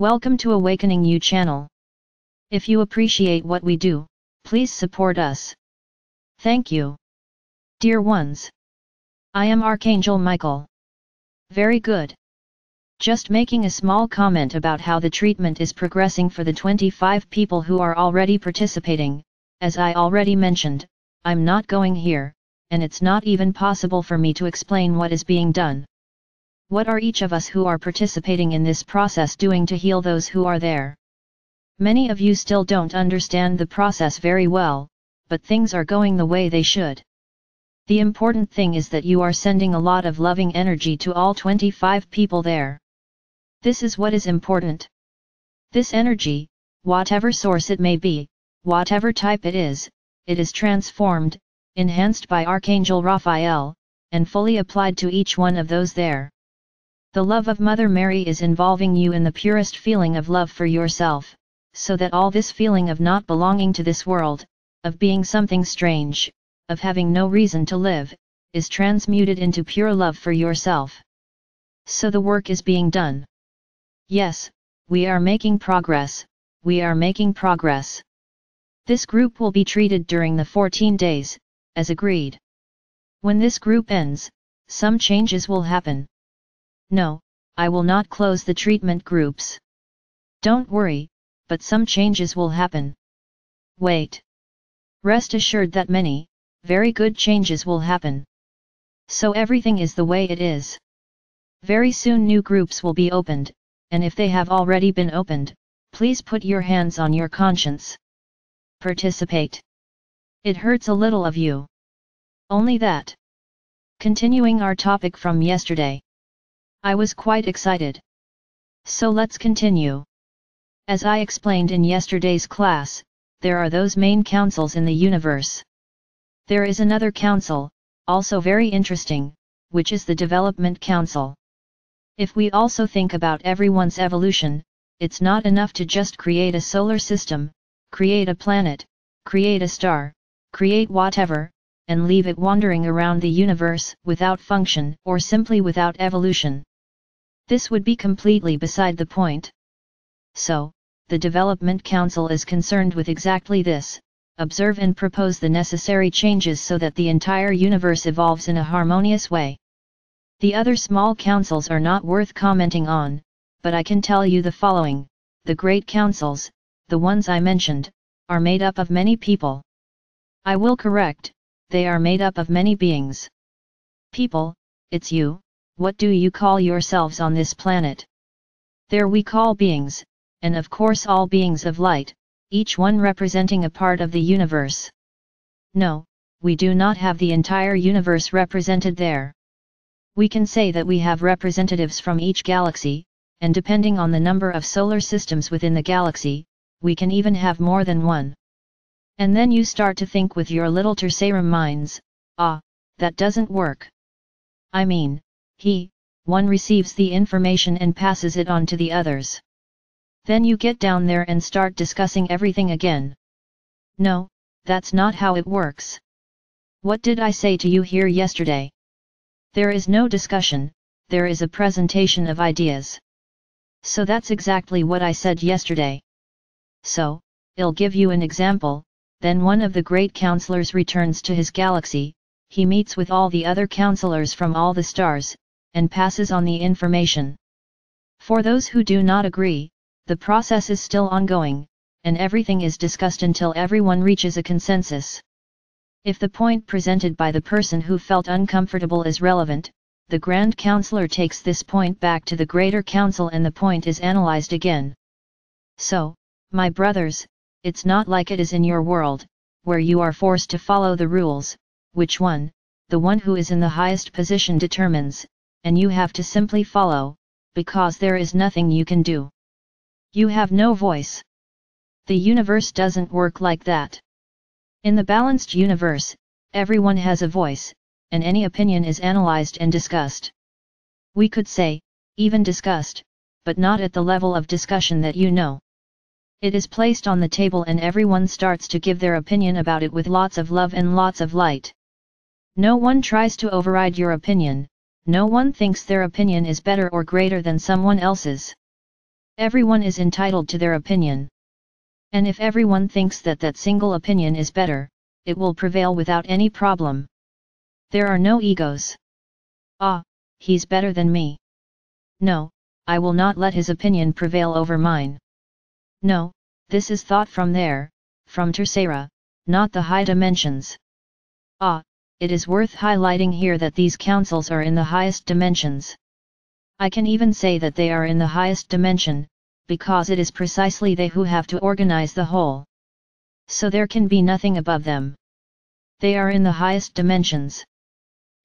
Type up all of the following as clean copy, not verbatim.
Welcome to AwakeningYOU channel. If you appreciate what we do, please support us. Thank you. Dear ones, I am Archangel Michael. Very good. Just making a small comment about how the treatment is progressing for the 25 people who are already participating. As I already mentioned, I'm not going here, and it's not even possible for me to explain what is being done. What are each of us who are participating in this process doing to heal those who are there? Many of you still don't understand the process very well, but things are going the way they should. The important thing is that you are sending a lot of loving energy to all 25 people there. This is what is important. This energy, whatever source it may be, whatever type it is transformed, enhanced by Archangel Raphael, and fully applied to each one of those there. The love of Mother Mary is involving you in the purest feeling of love for yourself, so that all this feeling of not belonging to this world, of being something strange, of having no reason to live, is transmuted into pure love for yourself. So the work is being done. Yes, we are making progress, we are making progress. This group will be treated during the 14 days, as agreed. When this group ends, some changes will happen. No, I will not close the treatment groups. Don't worry, but some changes will happen. Wait. Rest assured that many, very good changes will happen. So everything is the way it is. Very soon new groups will be opened, and if they have already been opened, please put your hands on your conscience. Participate. It hurts a little of you. Only that. Continuing our topic from yesterday. I was quite excited. So let's continue. As I explained in yesterday's class, there are those main councils in the universe. There is another council, also very interesting, which is the Development Council. If we also think about everyone's evolution, it's not enough to just create a solar system, create a planet, create a star, create whatever, and leave it wandering around the universe without function or simply without evolution. This would be completely beside the point. So, the Development Council is concerned with exactly this: observe and propose the necessary changes so that the entire universe evolves in a harmonious way. The other small councils are not worth commenting on, but I can tell you the following: the great councils, the ones I mentioned, are made up of many people. I will correct, they are made up of many beings. People, it's you. What do you call yourselves on this planet? There we call beings, and of course all beings of light, each one representing a part of the universe. No, we do not have the entire universe represented there. We can say that we have representatives from each galaxy, and depending on the number of solar systems within the galaxy, we can even have more than one. And then you start to think with your little tercerum minds, that doesn't work. I mean, one receives the information and passes it on to the others. Then you get down there and start discussing everything again. No, that's not how it works. What did I say to you here yesterday? There is no discussion, there is a presentation of ideas. So that's exactly what I said yesterday. So, I'll give you an example. Then one of the great counselors returns to his galaxy, he meets with all the other counselors from all the stars, and passes on the information. For those who do not agree, the process is still ongoing, and everything is discussed until everyone reaches a consensus. If the point presented by the person who felt uncomfortable is relevant, the Grand Counselor takes this point back to the Greater Council and the point is analyzed again. So, my brothers, it's not like it is in your world, where you are forced to follow the rules, which one, the one who is in the highest position determines, and you have to simply follow, because there is nothing you can do. You have no voice. The universe doesn't work like that. In the balanced universe, everyone has a voice, and any opinion is analyzed and discussed. We could say, even discussed, but not at the level of discussion that you know. It is placed on the table and everyone starts to give their opinion about it with lots of love and lots of light. No one tries to override your opinion, no one thinks their opinion is better or greater than someone else's. Everyone is entitled to their opinion. And if everyone thinks that that single opinion is better, it will prevail without any problem. There are no egos. Ah, he's better than me. No, I will not let his opinion prevail over mine. No, this is thought from there, from Tersera, not the high dimensions. Ah, it is worth highlighting here that these councils are in the highest dimensions. I can even say that they are in the highest dimension, because it is precisely they who have to organize the whole. So there can be nothing above them. They are in the highest dimensions.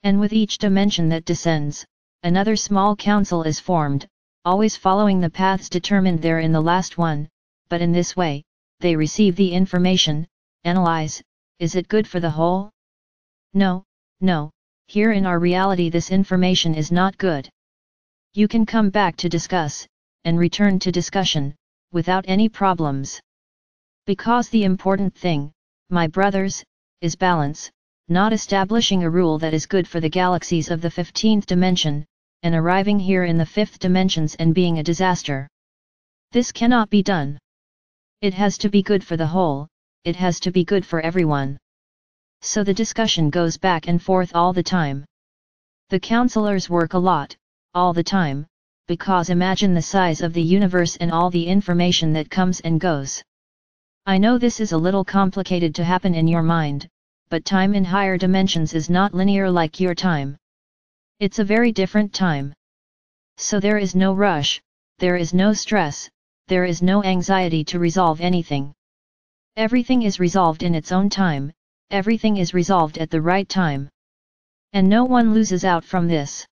And with each dimension that descends, another small council is formed, always following the paths determined there in the last one, but in this way, they receive the information, analyze, is it good for the whole? No, no, here in our reality this information is not good. You can come back to discuss, and return to discussion, without any problems. Because the important thing, my brothers, is balance, not establishing a rule that is good for the galaxies of the 15th dimension, and arriving here in the 5th dimensions and being a disaster. This cannot be done. It has to be good for the whole, it has to be good for everyone. So the discussion goes back and forth all the time. The counselors work a lot, all the time, because imagine the size of the universe and all the information that comes and goes. I know this is a little complicated to happen in your mind, but time in higher dimensions is not linear like your time. It's a very different time. So there is no rush, there is no stress, there is no anxiety to resolve anything. Everything is resolved in its own time, everything is resolved at the right time. And no one loses out from this.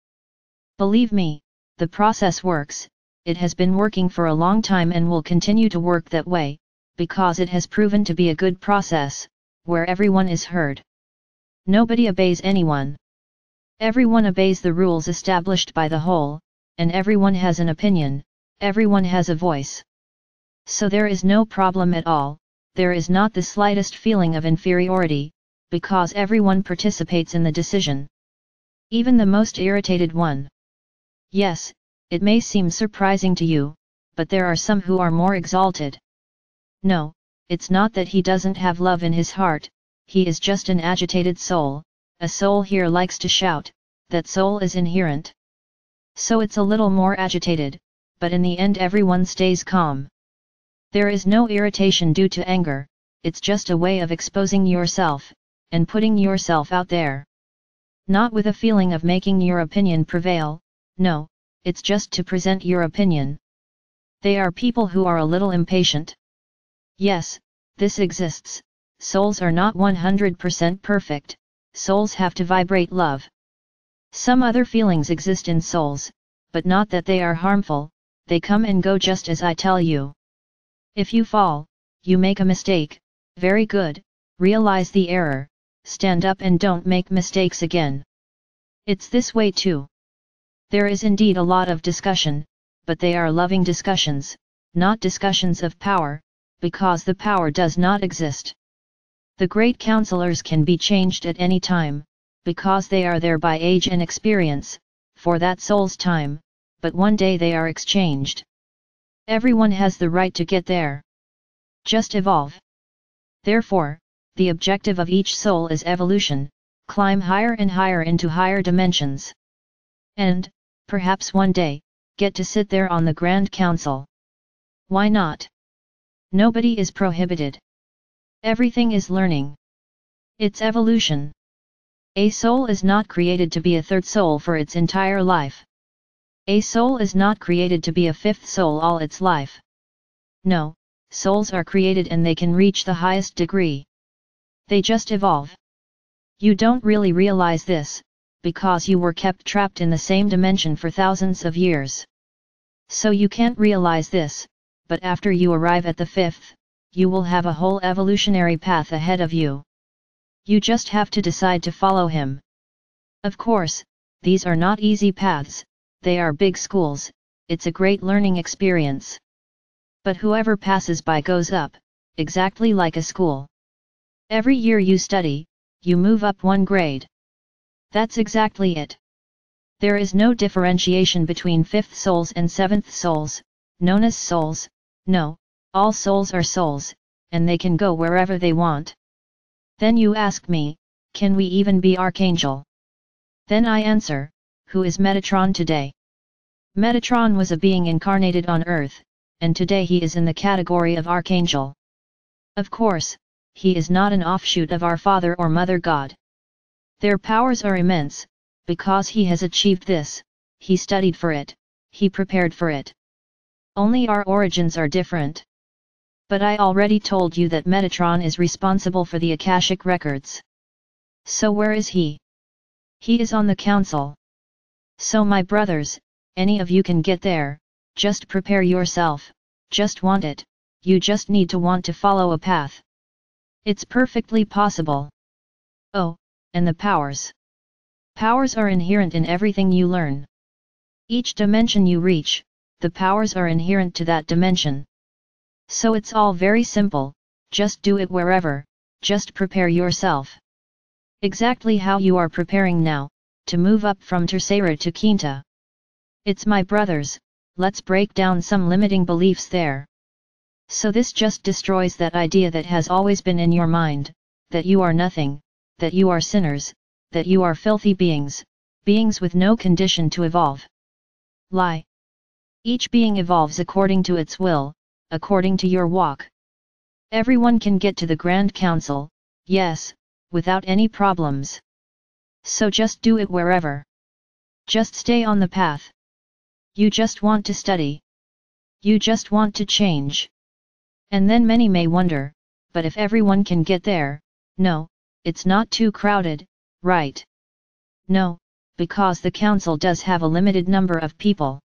Believe me, the process works, it has been working for a long time and will continue to work that way, because it has proven to be a good process, where everyone is heard. Nobody obeys anyone. Everyone obeys the rules established by the whole, and everyone has an opinion, everyone has a voice. So there is no problem at all, there is not the slightest feeling of inferiority, because everyone participates in the decision. Even the most irritated one. Yes, it may seem surprising to you, but there are some who are more exalted. No, it's not that he doesn't have love in his heart, he is just an agitated soul, a soul here likes to shout, that soul is inherent. So it's a little more agitated, but in the end everyone stays calm. There is no irritation due to anger, it's just a way of exposing yourself, and putting yourself out there. Not with a feeling of making your opinion prevail, no, it's just to present your opinion. They are people who are a little impatient. Yes, this exists, souls are not 100% perfect, souls have to vibrate love. Some other feelings exist in souls, but not that they are harmful, they come and go just as I tell you. If you fall, you make a mistake, very good, realize the error, stand up and don't make mistakes again. It's this way too. There is indeed a lot of discussion, but they are loving discussions, not discussions of power, because the power does not exist. The great counselors can be changed at any time, because they are there by age and experience, for that soul's time, but one day they are exchanged. Everyone has the right to get there. Just evolve. Therefore, the objective of each soul is evolution, climb higher and higher into higher dimensions. And, perhaps one day, get to sit there on the Grand Council. Why not? Nobody is prohibited. Everything is learning. It's evolution. A soul is not created to be a third soul for its entire life. A soul is not created to be a fifth soul all its life. No, souls are created and they can reach the highest degree. They just evolve. You don't really realize this, because you were kept trapped in the same dimension for thousands of years. So you can't realize this, but after you arrive at the fifth, you will have a whole evolutionary path ahead of you. You just have to decide to follow him. Of course, these are not easy paths, they are big schools, it's a great learning experience. But whoever passes by goes up, exactly like a school. Every year you study, you move up one grade. That's exactly it. There is no differentiation between fifth souls and seventh souls, known as souls. No, all souls are souls, and they can go wherever they want. Then you ask me, can we even be Archangel? Then I answer, who is Metatron today? Metatron was a being incarnated on Earth, and today he is in the category of Archangel. Of course, he is not an offshoot of our Father or Mother God. Their powers are immense, because he has achieved this, he studied for it, he prepared for it. Only our origins are different. But I already told you that Metatron is responsible for the Akashic records. So where is he? He is on the council. So my brothers, any of you can get there, just prepare yourself, just want it, you just need to want to follow a path. It's perfectly possible. Oh, and the powers. Powers are inherent in everything you learn. Each dimension you reach, the powers are inherent to that dimension. So it's all very simple, just do it wherever, just prepare yourself. Exactly how you are preparing now, to move up from Tercera to Quinta. It's my brothers, let's break down some limiting beliefs there. So this just destroys that idea that has always been in your mind, that you are nothing, that you are sinners, that you are filthy beings, beings with no condition to evolve. Lie. Each being evolves according to its will, according to your walk. Everyone can get to the Grand Council, yes, without any problems. So just do it wherever. Just stay on the path. You just want to study. You just want to change. And then many may wonder, but if everyone can get there, no, it's not too crowded, right? No, because the council does have a limited number of people.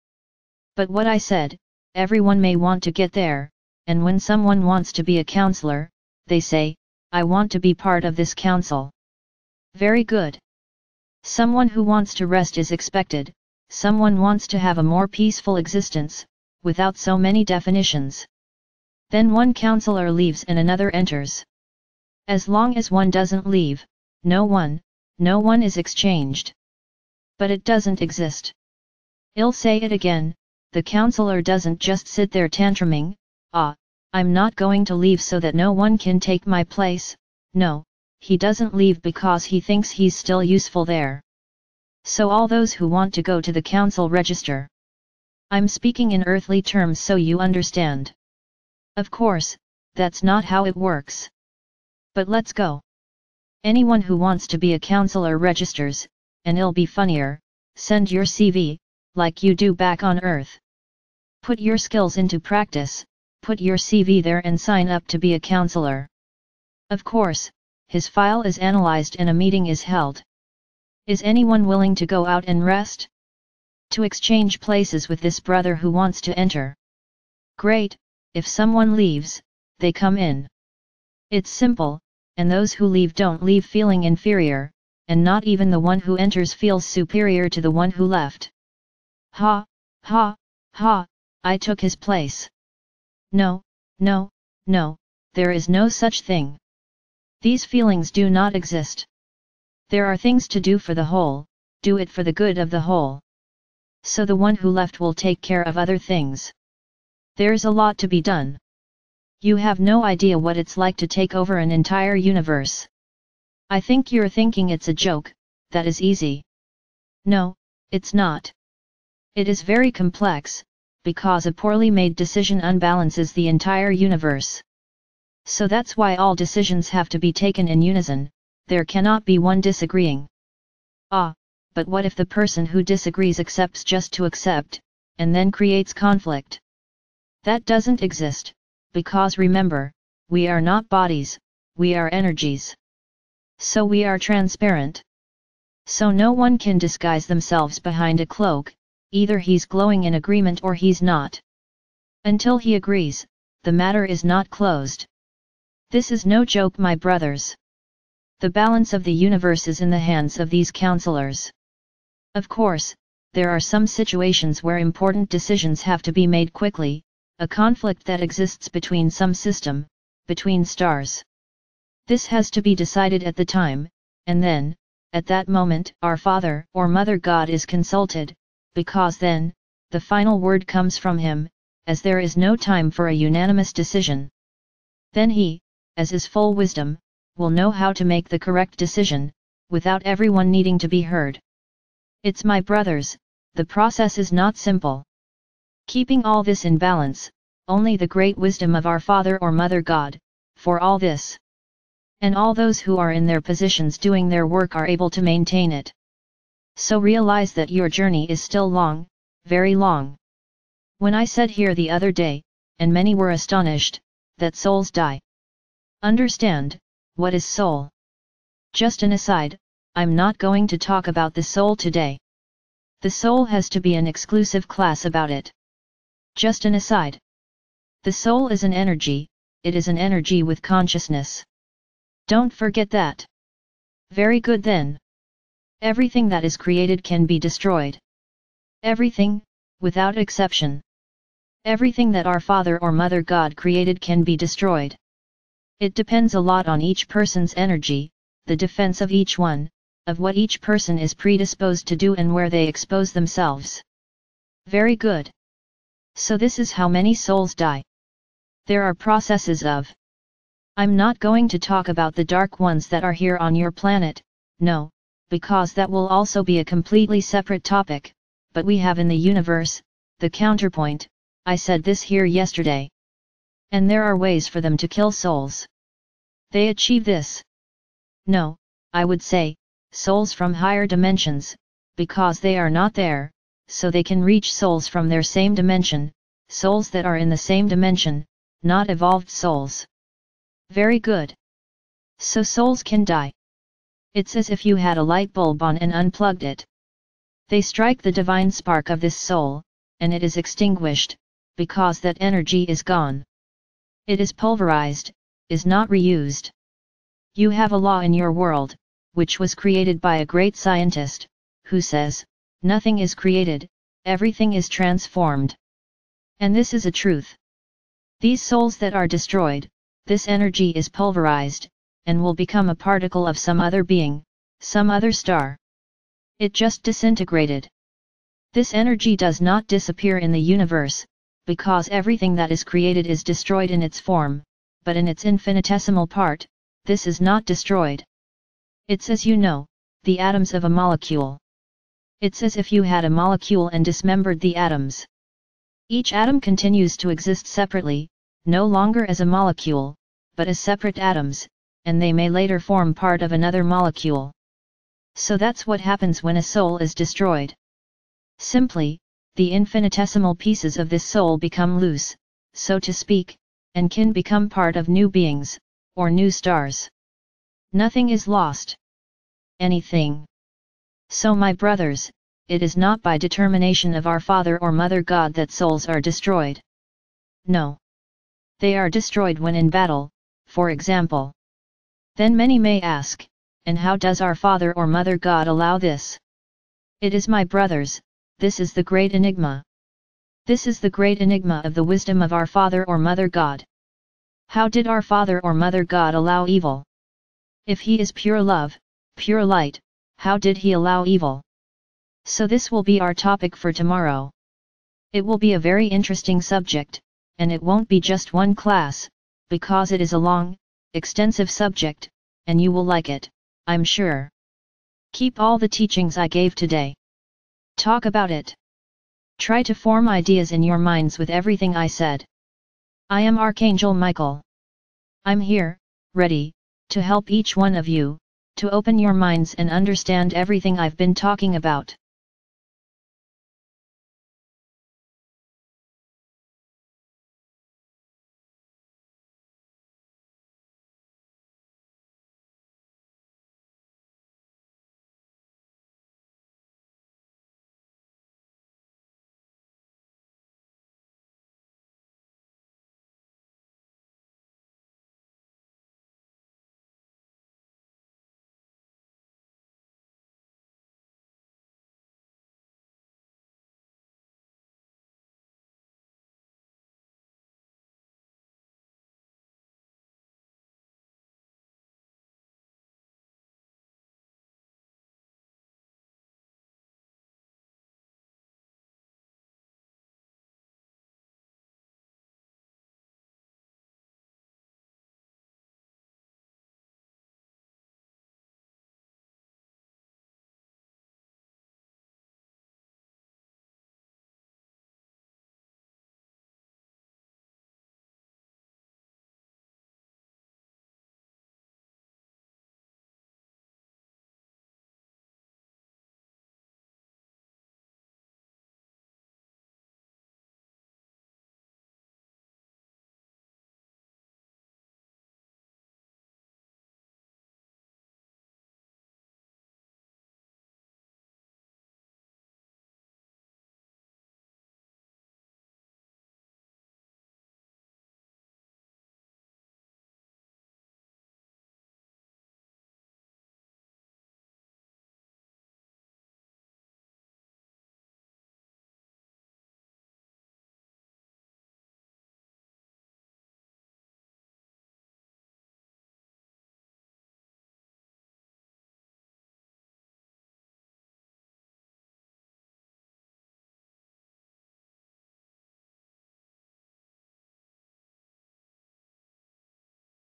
But what I said, everyone may want to get there, and when someone wants to be a counselor, they say, I want to be part of this council. Very good. Someone who wants to rest is expected, someone wants to have a more peaceful existence, without so many definitions. Then one counselor leaves and another enters. As long as one doesn't leave, no one is exchanged. But it doesn't exist. I'll say it again, the counselor doesn't just sit there tantruming, I'm not going to leave so that no one can take my place. No, he doesn't leave because he thinks he's still useful there. So all those who want to go to the council register. I'm speaking in earthly terms so you understand. Of course, that's not how it works. But let's go. Anyone who wants to be a counselor registers, and it'll be funnier, send your CV, like you do back on Earth. Put your skills into practice, put your CV there and sign up to be a counselor. Of course, his file is analyzed and a meeting is held. Is anyone willing to go out and rest? To exchange places with this brother who wants to enter? Great, if someone leaves, they come in. It's simple, and those who leave don't leave feeling inferior, and not even the one who enters feels superior to the one who left. Ha, ha, ha, I took his place. No, no, no, there is no such thing. These feelings do not exist. There are things to do for the whole, do it for the good of the whole. So the one who left will take care of other things. There's a lot to be done. You have no idea what it's like to take over an entire universe. I think you're thinking it's a joke, that is easy. No, it's not. It is very complex, because a poorly made decision unbalances the entire universe. So that's why all decisions have to be taken in unison, there cannot be one disagreeing. But what if the person who disagrees accepts just to accept, and then creates conflict? That doesn't exist, because remember, we are not bodies, we are energies. So we are transparent. So no one can disguise themselves behind a cloak, either he's glowing in agreement or he's not. Until he agrees, the matter is not closed. This is no joke, my brothers. The balance of the universe is in the hands of these counselors. Of course, there are some situations where important decisions have to be made quickly, a conflict that exists between some system, between stars. This has to be decided at the time, and then, at that moment, our Father or Mother God is consulted, because then, the final word comes from him, as there is no time for a unanimous decision. Then he, as his full wisdom, will know how to make the correct decision, without everyone needing to be heard. It's my brothers, the process is not simple. Keeping all this in balance, only the great wisdom of our Father or Mother God, for all this. And all those who are in their positions doing their work are able to maintain it. So realize that your journey is still long, very long. When I said here the other day, and many were astonished, that souls die. Understand, what is soul? Just an aside, I'm not going to talk about the soul today. The soul has to be an exclusive class about it. Just an aside. The soul is an energy, it is an energy with consciousness. Don't forget that. Very good then. Everything that is created can be destroyed. Everything, without exception. Everything that our Father or Mother God created can be destroyed. It depends a lot on each person's energy, the defense of each one, of what each person is predisposed to do and where they expose themselves. Very good. So this is how many souls die. There are processes of. I'm not going to talk about the dark ones that are here on your planet, no, because that will also be a completely separate topic, but we have in the universe, the counterpoint, I said this here yesterday. And there are ways for them to kill souls. They achieve this. No, I would say, souls from higher dimensions, because they are not there, so they can reach souls from their same dimension, souls that are in the same dimension, not evolved souls. Very good. So souls can die. It's as if you had a light bulb on and unplugged it. They strike the divine spark of this soul, and it is extinguished, because that energy is gone. It is pulverized, is not reused. You have a law in your world, which was created by a great scientist, who says, nothing is created, everything is transformed. And this is a truth. These souls that are destroyed, this energy is pulverized, and will become a particle of some other being, some other star. It just disintegrated. This energy does not disappear in the universe, because everything that is created is destroyed in its form, but in its infinitesimal part, this is not destroyed. It's as you know, the atoms of a molecule. It's as if you had a molecule and dismembered the atoms. Each atom continues to exist separately, no longer as a molecule, but as separate atoms, and they may later form part of another molecule. So that's what happens when a soul is destroyed. Simply, the infinitesimal pieces of this soul become loose, so to speak, and can become part of new beings, or new stars. Nothing is lost. Anything. So my brothers, it is not by determination of our Father or Mother God that souls are destroyed. No. They are destroyed when in battle, for example. Then many may ask, and how does our Father or Mother God allow this? It is my brothers, this is the great enigma. This is the great enigma of the wisdom of our Father or Mother God. How did our Father or Mother God allow evil? If He is pure love, pure light, how did He allow evil? So this will be our topic for tomorrow. It will be a very interesting subject, and it won't be just one class, because it is a long, extensive subject, and you will like it, I'm sure. Keep all the teachings I gave today. Talk about it. Try to form ideas in your minds with everything I said. I am Archangel Michael. I'm here, ready, to help each one of you, to open your minds and understand everything I've been talking about.